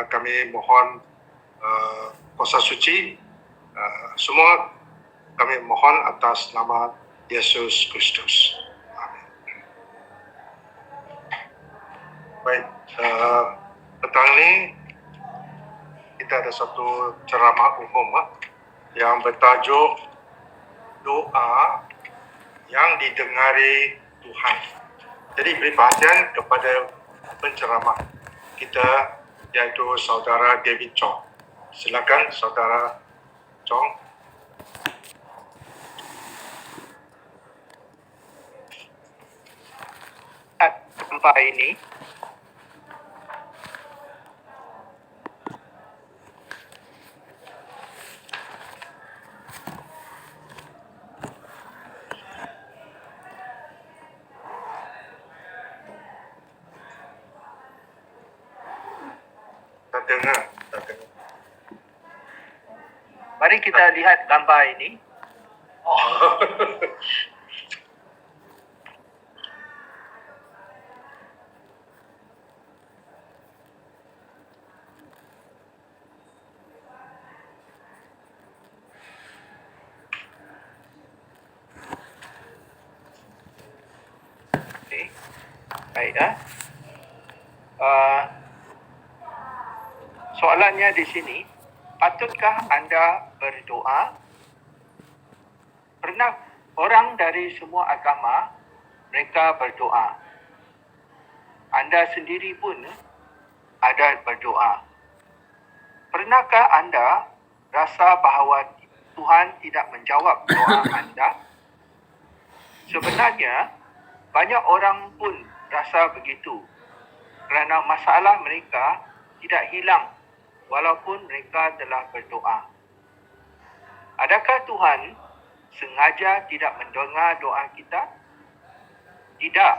kami mohon kuasa suci semua kami mohon atas nama Yesus Kristus. Amin. Baik, petang ini kita ada satu ceramah umum yang bertajuk doa yang didengari Tuhan. Jadi beri perhatian kepada penceramah kita, iaitu saudara David Chong. Silakan saudara Chong. Sampai ini Tak dengar. mari kita lihat gambar ini. Okey. Baik soalannya di sini, patutkah anda berdoa? Pernah orang dari semua agama mereka berdoa. Anda sendiri pun ada berdoa. Pernahkah anda rasa bahawa Tuhan tidak menjawab doa anda? Sebenarnya banyak orang pun rasa begitu kerana masalah mereka tidak hilang walaupun mereka telah berdoa. Adakah Tuhan sengaja tidak mendengar doa kita? Tidak.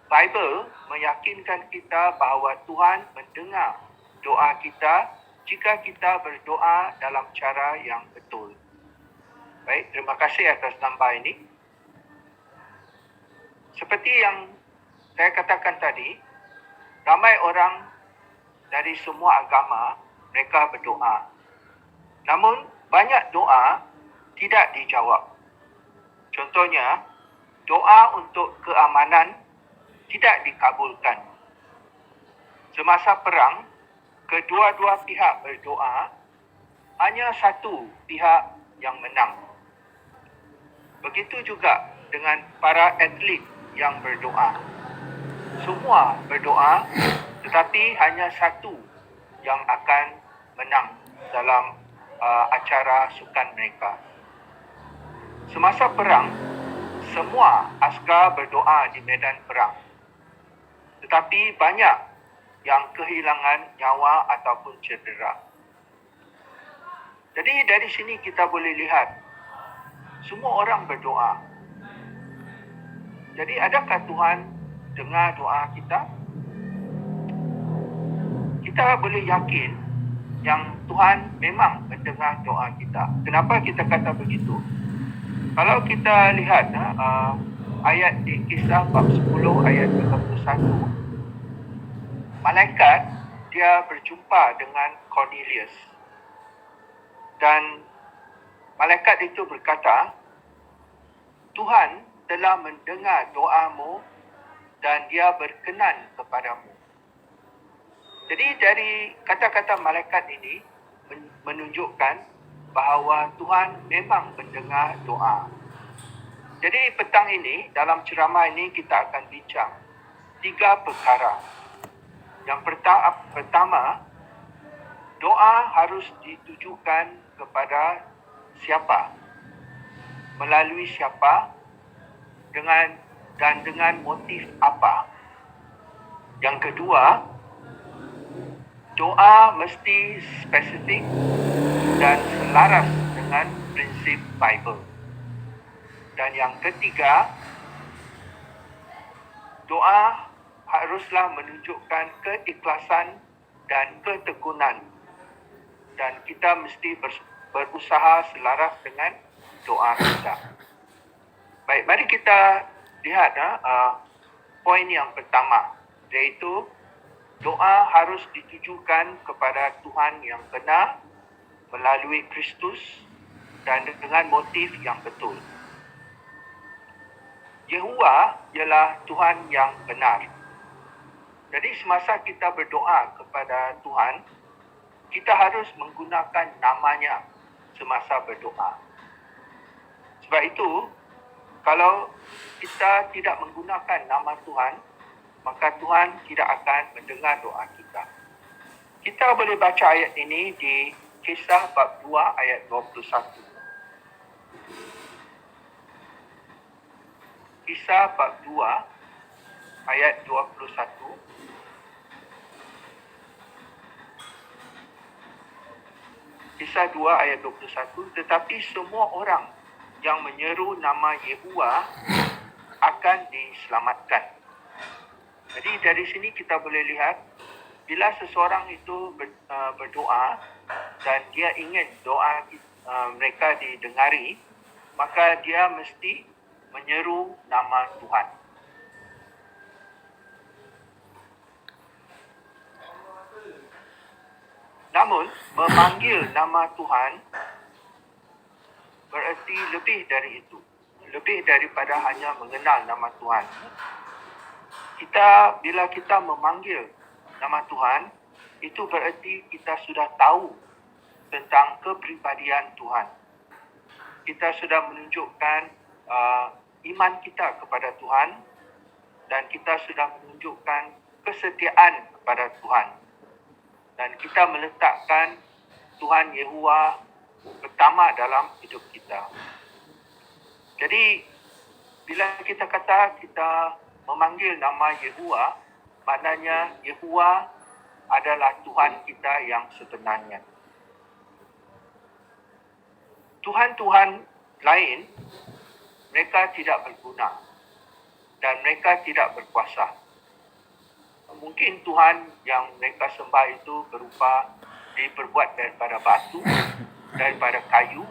Bible meyakinkan kita bahawa Tuhan mendengar doa kita jika kita berdoa dalam cara yang betul. Baik, terima kasih atas gambar ini. Seperti yang saya katakan tadi, ramai orang dari semua agama mereka berdoa. Namun banyak doa tidak dijawab. Contohnya, doa untuk keamanan tidak dikabulkan. Semasa perang, kedua-dua pihak berdoa, hanya satu pihak yang menang. Begitu juga dengan para atlet yang berdoa. Semua berdoa, tetapi hanya satu yang akan menang dalam acara sukan mereka. Semasa perang, semua askar berdoa di medan perang. Tetapi banyak yang kehilangan nyawa ataupun cedera. Jadi dari sini kita boleh lihat semua orang berdoa. Jadi adakah Tuhan dengar doa kita? Kita boleh yakin yang Tuhan memang mendengar doa kita. Kenapa kita kata begitu? Kalau kita lihat ayat di Kisah bab 10 ayat 31, malaikat dia berjumpa dengan Cornelius. Dan malaikat itu berkata, Tuhan telah mendengar doamu dan dia berkenan kepadamu. Jadi dari kata-kata malaikat ini menunjukkan bahawa Tuhan memang mendengar doa. Jadi petang ini, dalam ceramah ini kita akan bincang 3 perkara. Yang pertama, doa harus ditujukan kepada siapa? Melalui siapa? Dengan motif apa? Yang kedua, doa mesti spesifik dan selaras dengan prinsip Bible. Dan yang ketiga, doa haruslah menunjukkan keikhlasan dan ketekunan. Dan kita mesti berusaha selaras dengan doa kita. Baik, mari kita lihat poin yang pertama, iaitu Doa harus ditujukan kepada Tuhan yang benar melalui Kristus dan dengan motif yang betul. Yehuwa ialah Tuhan yang benar. Jadi semasa kita berdoa kepada Tuhan, kita harus menggunakan namanya semasa berdoa. Sebab itu, kalau kita tidak menggunakan nama Tuhan, maka Tuhan tidak akan mendengar doa kita. Kita boleh baca ayat ini di Kisah bab 2 ayat 21. Kisah bab 2 ayat 21. Kisah 2 ayat 21, tetapi semua orang yang menyeru nama Yehuwa akan diselamatkan. Jadi dari sini kita boleh lihat, bila seseorang itu berdoa dan dia ingin doa mereka didengari, maka dia mesti menyeru nama Tuhan. Namun, memanggil nama Tuhan bererti lebih dari itu. Lebih daripada hanya mengenal nama Tuhan. Bila kita memanggil nama Tuhan, itu bererti kita sudah tahu tentang kepribadian Tuhan. Kita sudah menunjukkan iman kita kepada Tuhan dan kita sudah menunjukkan kesetiaan kepada Tuhan. Dan kita meletakkan Tuhan Yehuwa pertama dalam hidup kita. Jadi, bila kita kata kita memanggil nama Yehuwa, maknanya Yehuwa adalah Tuhan kita yang sebenarnya. Tuhan-Tuhan lain, mereka tidak berguna dan mereka tidak berkuasa. Mungkin Tuhan yang mereka sembah itu diperbuat daripada batu, daripada kayu,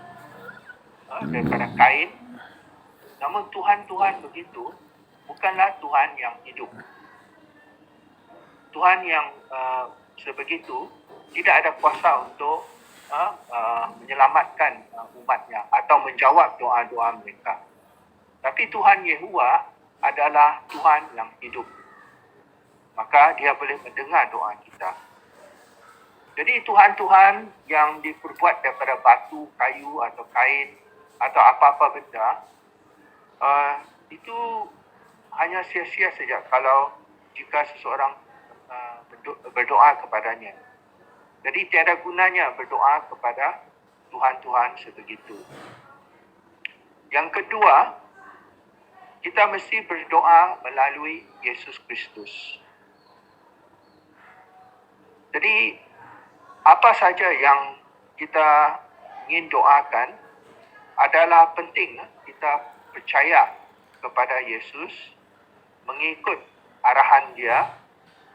daripada kain. Namun Tuhan-Tuhan begitu bukanlah Tuhan yang hidup. Tuhan yang sebegitu tidak ada kuasa untuk menyelamatkan umatnya atau menjawab doa-doa mereka. Tapi Tuhan Yehuwa adalah Tuhan yang hidup. Maka dia boleh mendengar doa kita. Jadi Tuhan-Tuhan yang diperbuat daripada batu, kayu atau kain atau apa-apa benda, itu hanya sia-sia saja kalau jika seseorang berdoa kepadanya. Jadi tiada gunanya berdoa kepada Tuhan-Tuhan sebegitu. Yang kedua, kita mesti berdoa melalui Yesus Kristus. Jadi, apa saja yang kita ingin doakan adalah penting kita percaya kepada Yesus, mengikut arahan dia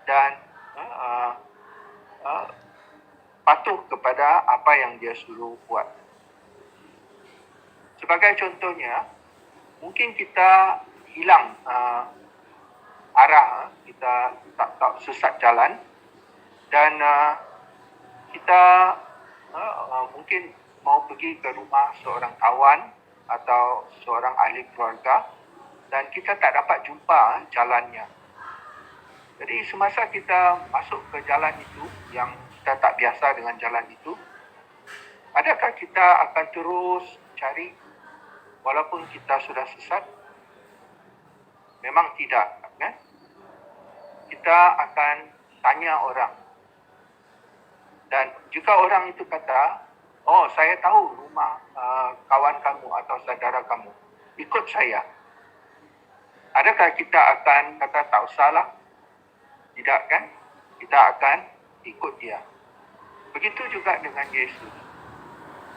dan patuh kepada apa yang dia suruh buat. Sebagai contohnya, mungkin kita hilang arah, kita tak sesat jalan dan kita mungkin mau pergi ke rumah seorang kawan atau seorang ahli keluarga dan kita tak dapat jumpa jalannya. Jadi semasa kita masuk ke jalan itu yang kita tak biasa dengan jalan itu, adakah kita akan terus cari walaupun kita sudah sesat? Memang tidak, kan? Kita akan tanya orang. Dan jika orang itu kata, oh saya tahu rumah kawan kamu atau saudara kamu, ikut saya. Adakah kita akan kata tak usahlah? Tidak, kan? Kita akan ikut dia. Begitu juga dengan Yesus.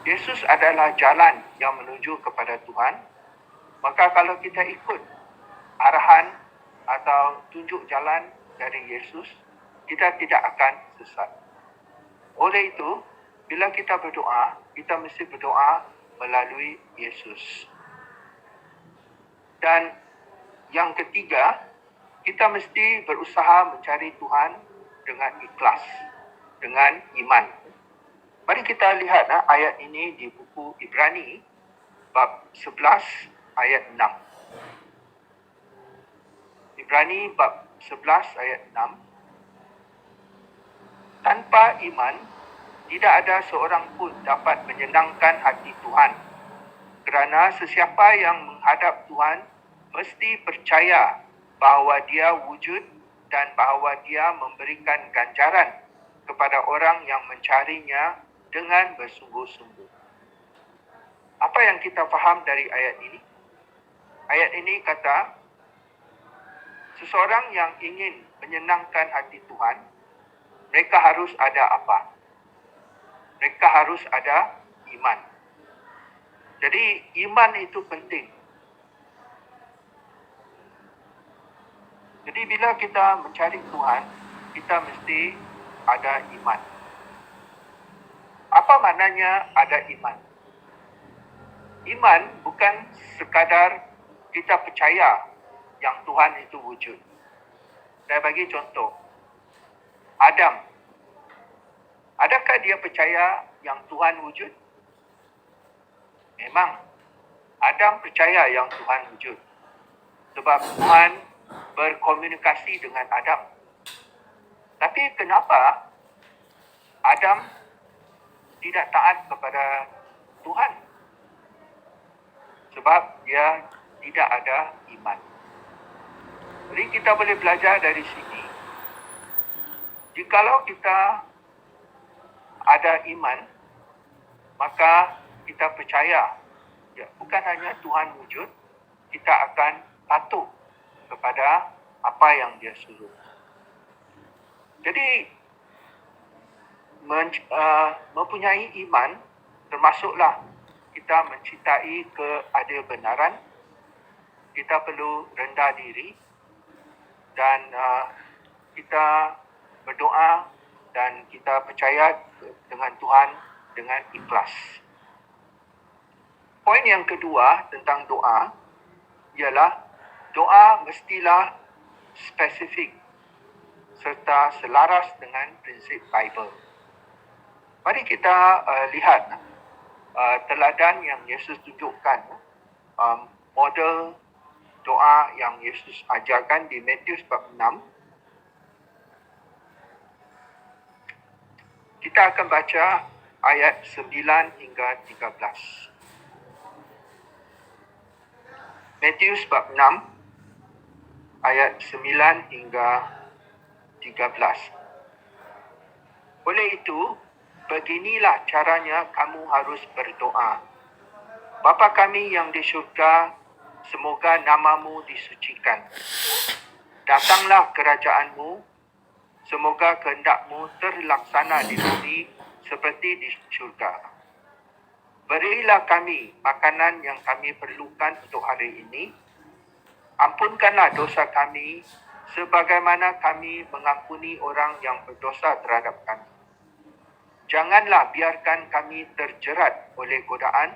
Yesus adalah jalan yang menuju kepada Tuhan. Maka kalau kita ikut arahan atau tunjuk jalan dari Yesus, kita tidak akan sesat. Oleh itu, bila kita berdoa, kita mesti berdoa melalui Yesus. Dan yang ketiga, kita mesti berusaha mencari Tuhan dengan ikhlas, dengan iman. Mari kita lihat ayat ini di buku Ibrani bab 11 ayat 6. Ibrani bab 11 ayat 6. Tanpa iman, tidak ada seorang pun dapat menyenangkan hati Tuhan. Kerana sesiapa yang menghadap Tuhan mesti percaya bahawa Dia wujud dan bahawa Dia memberikan ganjaran kepada orang yang mencarinya dengan bersungguh-sungguh. Apa yang kita faham dari ayat ini? Ayat ini kata, seseorang yang ingin menyenangkan hati Tuhan, mereka harus ada apa? Mereka harus ada iman. Jadi iman itu penting. Jadi bila kita mencari Tuhan, kita mesti ada iman. Apa maknanya ada iman? Iman bukan sekadar kita percaya yang Tuhan itu wujud. Saya bagi contoh. Adam. Adakah dia percaya yang Tuhan wujud? Memang. Adam percaya yang Tuhan wujud. Sebab Tuhan berkomunikasi dengan Adam. Tapi kenapa Adam tidak taat kepada Tuhan? Sebab dia tidak ada iman. Jadi kita boleh belajar dari sini. Jikalau kita ada iman, maka kita percaya bukan hanya Tuhan wujud, kita akan patuh kepada apa yang Dia suruh. Jadi mempunyai iman termasuklah kita mencintai keadilbenaran, kita perlu rendah diri dan kita berdoa dan kita percaya dengan Tuhan dengan ikhlas. Poin yang kedua tentang doa ialah doa mestilah spesifik serta selaras dengan prinsip Bible. Mari kita lihat teladan yang Yesus tunjukkan, model doa yang Yesus ajarkan di Matius bab 6. Kita akan baca ayat 9 hingga 13. Matius bab 6 ayat 9 hingga 13. Oleh itu, beginilah caranya kamu harus berdoa. Bapa kami yang di syurga, semoga namamu disucikan. Datanglah kerajaan-Mu. Semoga kehendak-Mu terlaksana di bumi seperti di syurga. Berilah kami makanan yang kami perlukan untuk hari ini. Ampunkanlah dosa kami sebagaimana kami mengampuni orang yang berdosa terhadap kami. Janganlah biarkan kami terjerat oleh godaan,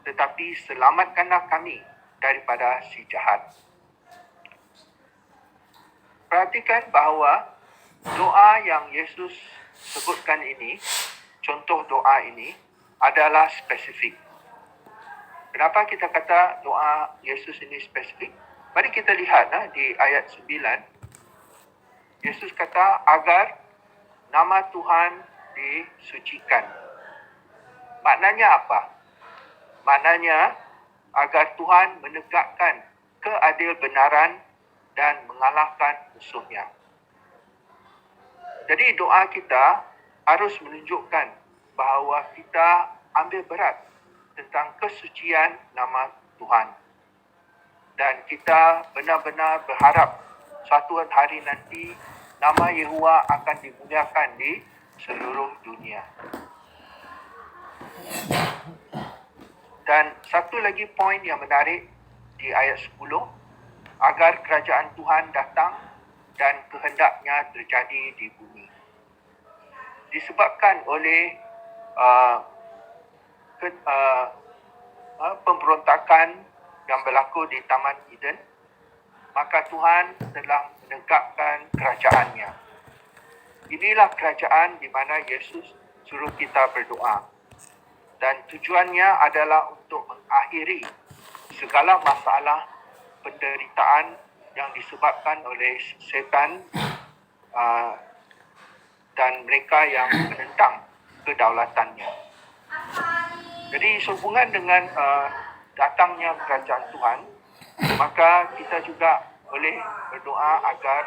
tetapi selamatkanlah kami daripada si jahat. Perhatikan bahawa doa yang Yesus sebutkan ini, contoh doa ini adalah spesifik. Kenapa kita kata doa Yesus ini spesifik? Mari kita lihat di ayat 9. Yesus kata agar nama Tuhan disucikan. Maknanya apa? Maknanya agar Tuhan menegakkan keadilbenaran dan mengalahkan musuhnya. Jadi doa kita harus menunjukkan bahawa kita ambil berat tentang kesucian nama Tuhan. Dan kita benar-benar berharap suatu hari nanti nama Yehovah akan dimuliakan di seluruh dunia. Dan satu lagi poin yang menarik di ayat 10, agar kerajaan Tuhan datang dan kehendaknya terjadi di bumi. Disebabkan oleh pemberontakan yang berlaku di Taman Eden, maka Tuhan telah menegakkan kerajaannya. inilah kerajaan di mana Yesus suruh kita berdoa. Dan tujuannya adalah untuk mengakhiri segala masalah penderitaan yang disebabkan oleh setan dan mereka yang menentang kedaulatannya. Jadi sehubungan dengan datangnya kerajaan Tuhan, maka kita juga boleh berdoa agar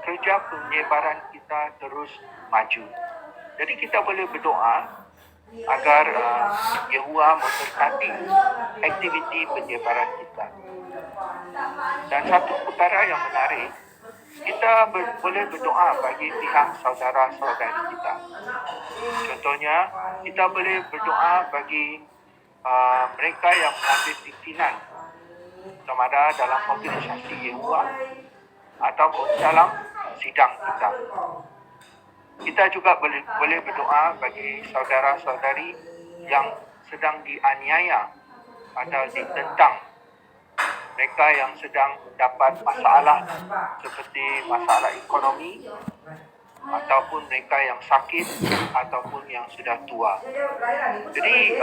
kerja penyebaran kita terus maju. Jadi kita boleh berdoa agar Yehovah memberkati aktiviti penyebaran kita. Dan satu perkara yang menarik, kita boleh berdoa bagi pihak saudara-saudari kita. Contohnya, kita boleh berdoa bagi mereka yang mengambil pimpinan, sama ada dalam organisasi Yehovah ataupun dalam sidang kita. Kita juga boleh berdoa bagi saudara-saudari yang sedang dianiaya atau ditentang, mereka yang sedang mendapat masalah seperti masalah ekonomi, ataupun mereka yang sakit ataupun yang sudah tua. Jadi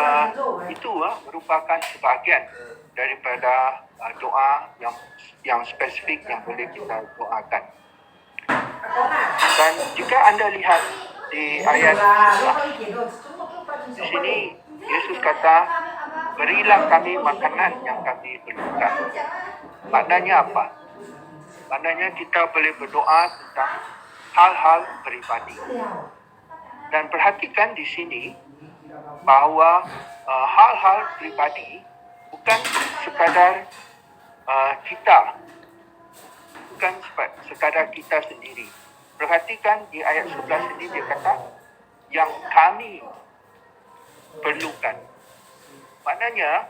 itu merupakan sebahagian daripada doa yang spesifik yang boleh kita doakan. Dan jika anda lihat di ayat 11, di sini Yesus kata, berilah kami makanan yang kami perlukan. Maknanya apa? Maknanya kita boleh berdoa tentang hal-hal pribadi. Dan perhatikan di sini bahawa hal-hal pribadi bukan sekadar kita, bukan sekadar kita sendiri. Perhatikan di ayat 11 ini dia kata, yang kami perlukan. Maknanya,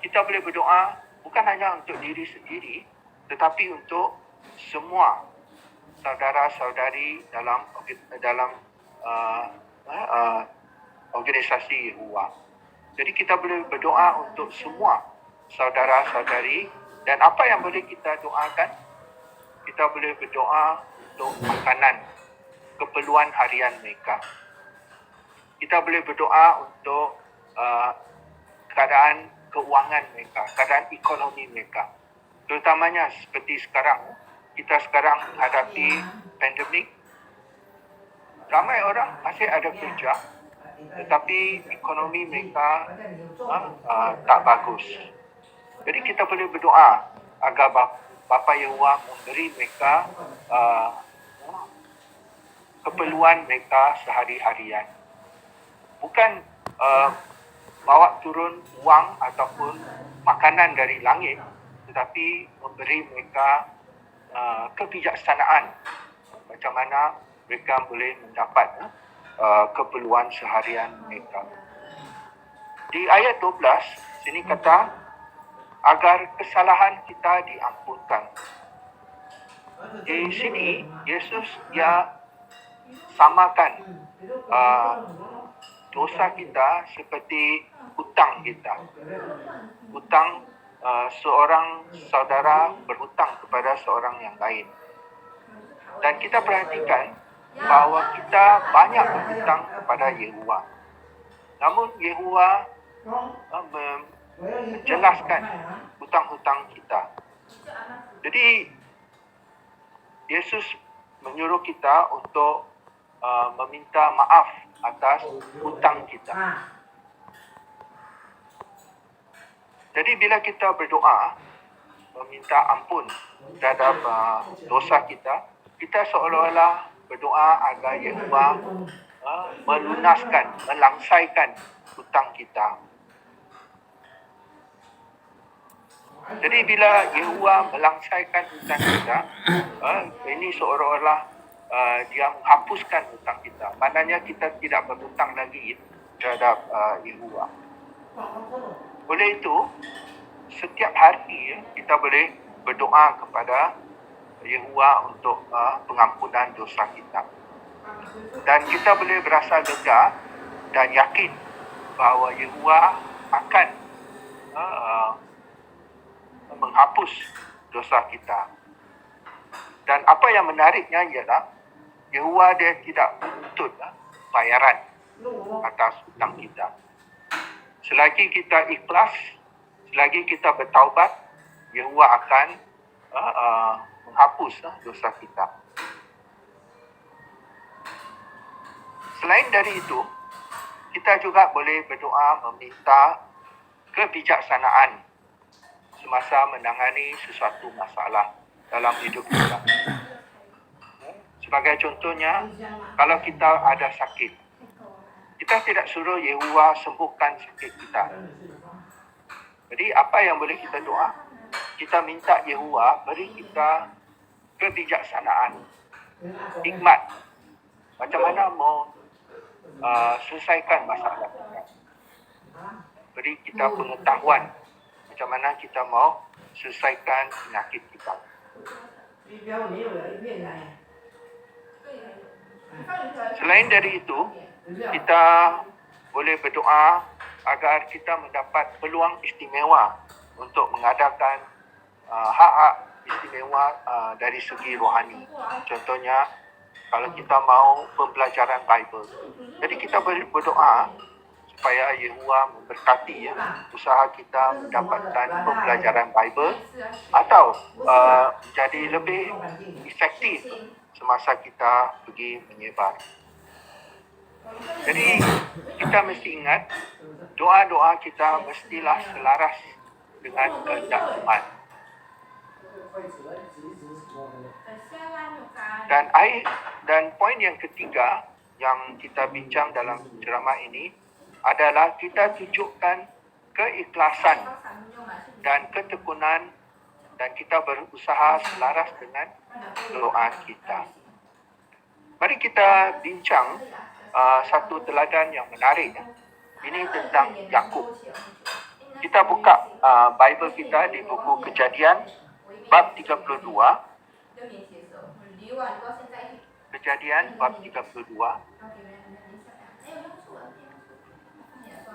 kita boleh berdoa bukan hanya untuk diri sendiri, tetapi untuk semua saudara-saudari dalam organisasi Yehovah. Jadi kita boleh berdoa untuk semua saudara-saudari, dan apa yang boleh kita doakan? Kita boleh berdoa untuk makanan, keperluan harian mereka. Kita boleh berdoa untuk keadaan keuangan mereka, keadaan ekonomi mereka. Terutamanya seperti sekarang, kita sekarang menghadapi pandemik. Ramai orang masih ada kerja, tetapi ekonomi mereka tak bagus. Jadi kita boleh berdoa agar Bapa Yehovah memberi mereka keperluan mereka sehari-harian. Bukan bawa turun wang ataupun makanan dari langit, tetapi memberi mereka kebijaksanaan macam mana mereka boleh mendapat keperluan seharian mereka. Di ayat 12, sini kata, agar kesalahan kita diampunkan. Di sini, Yesus dia samakan dosa kita seperti hutang kita. Hutang seorang saudara berhutang kepada seorang yang lain. Dan kita perhatikan bahawa kita banyak berhutang kepada Yehovah. Namun Yehovah menjelaskan hutang-hutang kita. Jadi Yesus menyuruh kita untuk meminta maaf atas hutang kita. Jadi bila kita berdoa meminta ampun terhadap dosa kita, kita seolah-olah berdoa agar Yehovah melunaskan, melangsaikan hutang kita. Jadi bila Yehovah melangsaikan hutang kita, ini seolah-olah dia menghapuskan hutang kita. Maknanya kita tidak berhutang lagi terhadap Yehovah. Oleh itu, setiap hari kita boleh berdoa kepada Yehovah untuk pengampunan dosa kita. Dan kita boleh berasa lega dan yakin bahawa Yehovah akan menghapus dosa kita. Dan apa yang menariknya ialah Yehuwa dia tidak menuntut bayaran atas hutang kita. Selagi kita ikhlas, selagi kita bertaubat, Yehuwa akan menghapus dosa kita. Selain dari itu, kita juga boleh berdoa meminta kebijaksanaan semasa menangani sesuatu masalah dalam hidup kita. Sebagai contohnya, kalau kita ada sakit, kita tidak suruh Yehuwa sembuhkan sakit kita. Jadi apa yang boleh kita doa? Kita minta Yehuwa beri kita kebijaksanaan, hikmat. Macam mana mau selesaikan masalah kita. Beri kita pengetahuan macam mana kita mau selesaikan penyakit kita. Selain dari itu, kita boleh berdoa agar kita mendapat peluang istimewa untuk mengadakan hak-hak istimewa dari segi rohani. Contohnya, kalau kita mau pembelajaran Bible. Jadi kita boleh berdoa supaya Yehuwa memberkati usaha kita mendapatkan pembelajaran Bible atau menjadi lebih efektif semasa kita pergi menyebar. Jadi kita mesti ingat doa-doa kita mestilah selaras dengan kehendak Tuhan. Dan poin yang ketiga yang kita bincang dalam ceramah ini adalah kita tunjukkan keikhlasan dan ketekunan dan kita berusaha selaras dengan doa kita. Mari kita bincang satu teladan yang menarik. Ini tentang Yakub. Kita buka Bible kita di buku Kejadian bab 32. Kejadian bab 32.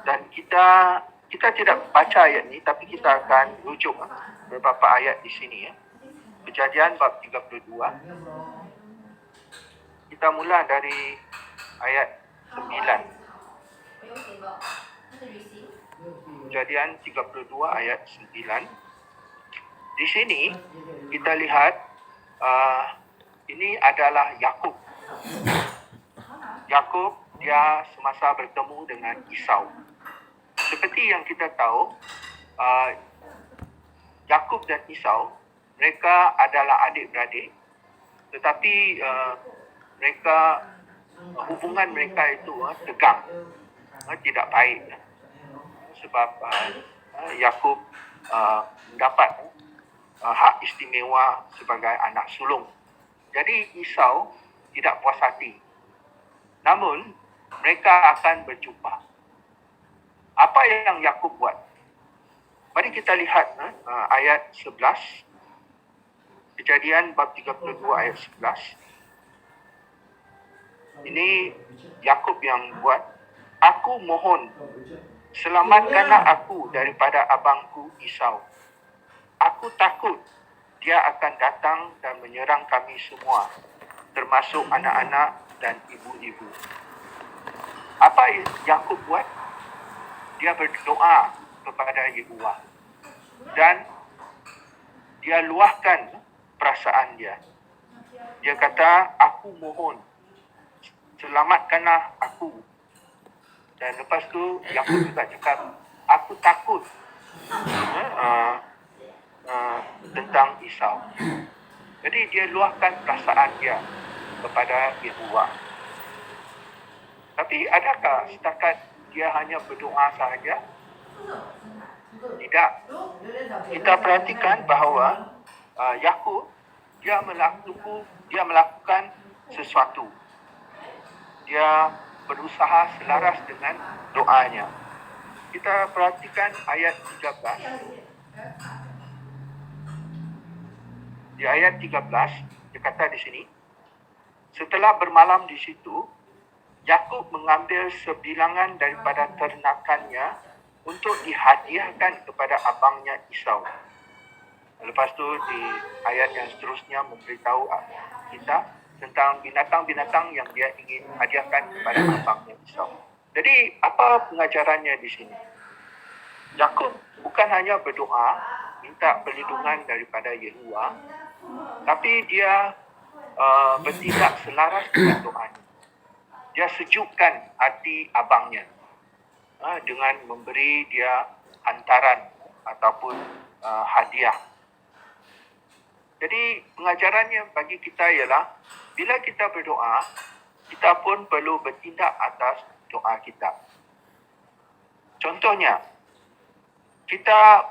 Dan kita tidak baca ayat ni, tapi kita akan rujuk beberapa ayat di sini. Kejadian bab 32. Kita mula dari ayat 9. Kejadian 32 ayat 9. Di sini kita lihat ini adalah Yakub. Yakub dia semasa bertemu dengan Esau. Seperti yang kita tahu, Yakub dan Esau mereka adalah adik-beradik, tetapi hubungan mereka itu tegang, tidak baik. Sebab Yakub mendapat hak istimewa sebagai anak sulung. Jadi Esau tidak puas hati. Namun mereka akan berjumpa. Apa yang Yakub buat? Mari kita lihat ayat 11. Kejadian bab 32 ayat 11. Ini Yakub yang buat. Aku mohon, selamatkanlah aku daripada abangku Esau. Aku takut dia akan datang dan menyerang kami semua, termasuk anak-anak dan ibu-ibu. Apa Yakub buat? Dia berdoa kepada Yehuwa dan dia luahkan perasaan dia. Dia kata, aku mohon, selamatkanlah aku. Dan lepas tu Yakub juga cakap, aku takut tentang Esau. Jadi dia luahkan perasaan dia kepada Yehuwa. Tapi adakah setakat dia hanya berdoa sahaja? Tidak. Kita perhatikan bahawa Yakub dia melakukan sesuatu. Dia berusaha selaras dengan doanya. Kita perhatikan ayat 13. Di ayat 13, dia kata di sini, setelah bermalam di situ, Yakub mengambil sebilangan daripada ternakannya untuk dihadiahkan kepada abangnya Esau. Lepas tu di ayat yang seterusnya memberitahu kita tentang binatang-binatang yang dia ingin hadiahkan kepada abangnya Esau. Jadi apa pengajarannya di sini? Yakub bukan hanya berdoa minta perlindungan daripada Yehuwa, tapi dia bertindak selaras dengan doanya. Dia sejukkan hati abangnya dengan memberi dia hantaran ataupun hadiah. Jadi pengajarannya bagi kita ialah bila kita berdoa, kita pun perlu bertindak atas doa kita. Contohnya, kita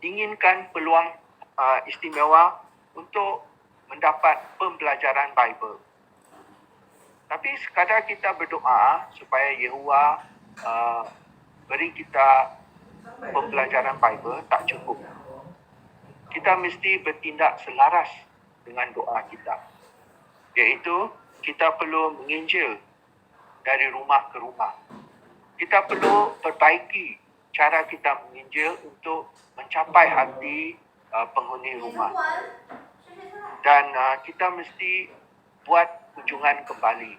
inginkan peluang istimewa untuk mendapat pembelajaran Bible. Tapi sekadar kita berdoa supaya Yehuwa beri kita pembelajaran Bible tak cukup. Kita mesti bertindak selaras dengan doa kita. Iaitu kita perlu menginjil dari rumah ke rumah. Kita perlu perbaiki cara kita menginjil untuk mencapai hati penghuni rumah. Dan kita mesti buat kunjungan kembali.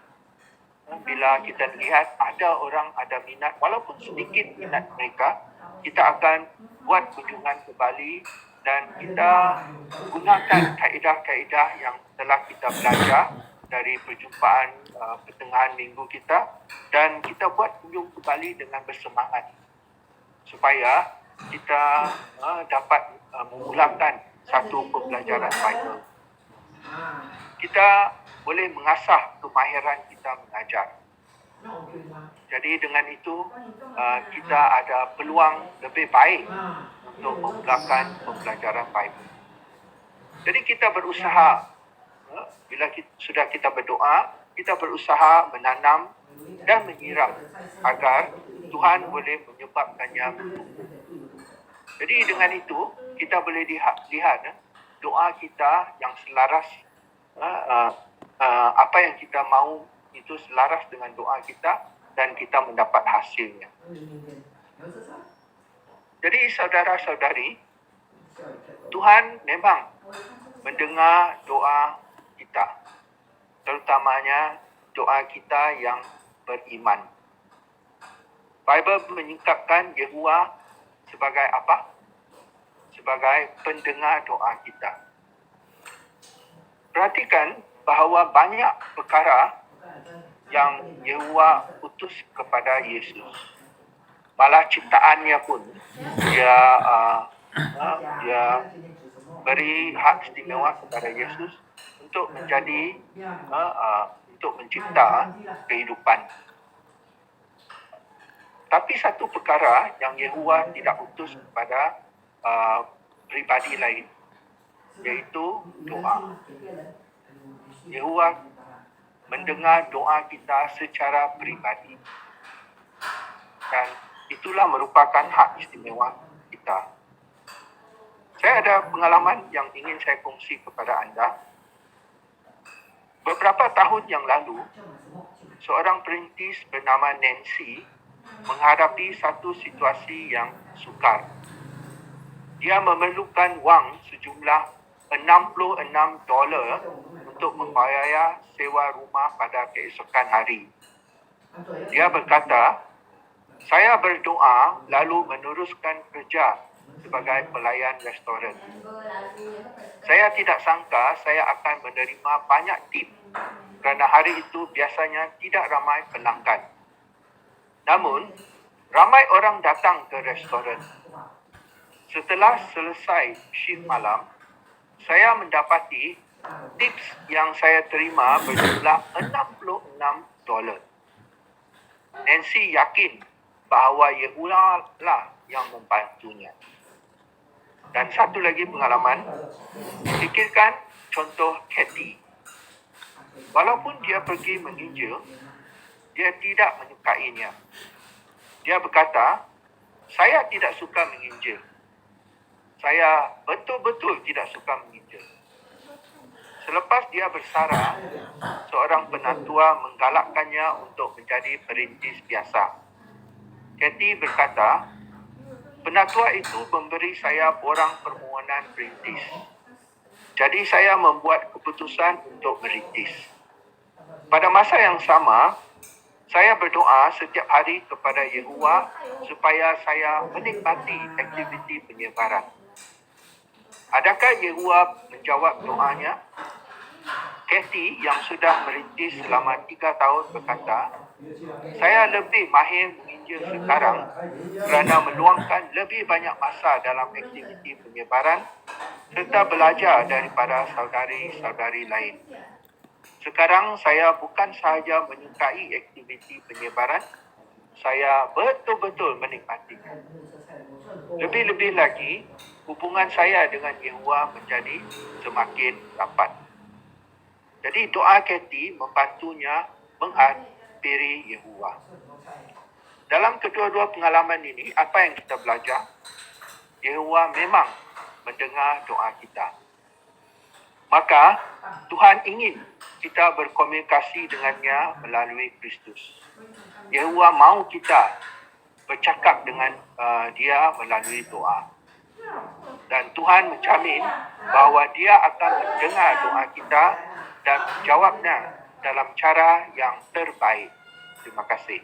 Bila kita lihat ada orang ada minat, walaupun sedikit minat mereka, kita akan buat kunjungan kembali dan kita gunakan kaedah-kaedah yang telah kita belajar dari perjumpaan pertengahan minggu kita, dan kita buat kunjung kembali dengan bersemangat supaya kita dapat memulakan satu pembelajaran Bible. Kita boleh mengasah kemahiran kita mengajar. Jadi dengan itu kita ada peluang lebih baik untuk memulakan pembelajaran Bible. Jadi kita berusaha, bila sudah kita berdoa, kita berusaha menanam dan menyiram agar Tuhan boleh menyebabkannya bertumbuh. Jadi dengan itu kita boleh lihat doa kita yang selaras, apa yang kita mahu itu selaras dengan doa kita dan kita mendapat hasilnya. Jadi saudara-saudari, Tuhan memang mendengar doa kita, terutamanya doa kita yang beriman. Bible menyingkapkan Yehuwa sebagai apa? Sebagai pendengar doa kita. Perhatikan bahawa banyak perkara yang Yehuwa utus kepada Yesus. Malah ciptaannya pun dia beri hak istimewa kepada Yesus untuk menjadi untuk mencipta kehidupan. Tapi satu perkara yang Yehuwa tidak utus kepada pribadi lain, iaitu doa. Yehuwa mendengar doa kita secara pribadi. Dan itulah merupakan hak istimewa kita. Saya ada pengalaman yang ingin saya kongsi kepada anda. Beberapa tahun yang lalu, seorang perintis bernama Nancy menghadapi satu situasi yang sukar. Dia memerlukan wang sejumlah $66 untuk membayar sewa rumah pada keesokan hari. Dia berkata, "Saya berdoa lalu meneruskan kerja sebagai pelayan restoran. Saya tidak sangka saya akan menerima banyak tip kerana hari itu biasanya tidak ramai pelanggan. Namun, ramai orang datang ke restoran. Setelah selesai shift malam, saya mendapati tips yang saya terima berjumlah $66. Nancy yakin bahawa Yehuwa lah yang membantunya." Dan satu lagi pengalaman, fikirkan contoh Kathy. Walaupun dia pergi menginjil, dia tidak menyukainya. Dia berkata, "Saya tidak suka menginjil. Saya betul-betul tidak suka menginjil." Selepas dia bersara, seorang penatua menggalakkannya untuk menjadi perintis biasa. Kathy berkata, "Penatua itu memberi saya borang permohonan perintis. Jadi saya membuat keputusan untuk merintis. Pada masa yang sama, saya berdoa setiap hari kepada Yehovah supaya saya menikmati aktiviti penyebaran. Adakah Yehovah menjawab doanya? Kathy yang sudah merintis selama 3 tahun berkata, saya lebih mahir menginjil sekarang kerana meluangkan lebih banyak masa dalam aktiviti penyebaran serta belajar daripada saudari-saudari lain. Sekarang saya bukan sahaja menyukai aktiviti penyebaran, saya betul-betul menikmatinya. Lebih-lebih lagi, hubungan saya dengan Yehovah menjadi semakin rapat. Jadi doa Kathy membantunya menghampiri Yehovah. Dalam kedua-dua pengalaman ini, apa yang kita belajar? Yehovah memang mendengar doa kita. Maka Tuhan ingin kita berkomunikasi dengannya melalui Kristus. Yehovah mahu kita bercakap dengan dia melalui doa. Dan Tuhan menjamin bahawa dia akan mendengar doa kita dan menjawabnya dalam cara yang terbaik. Terima kasih.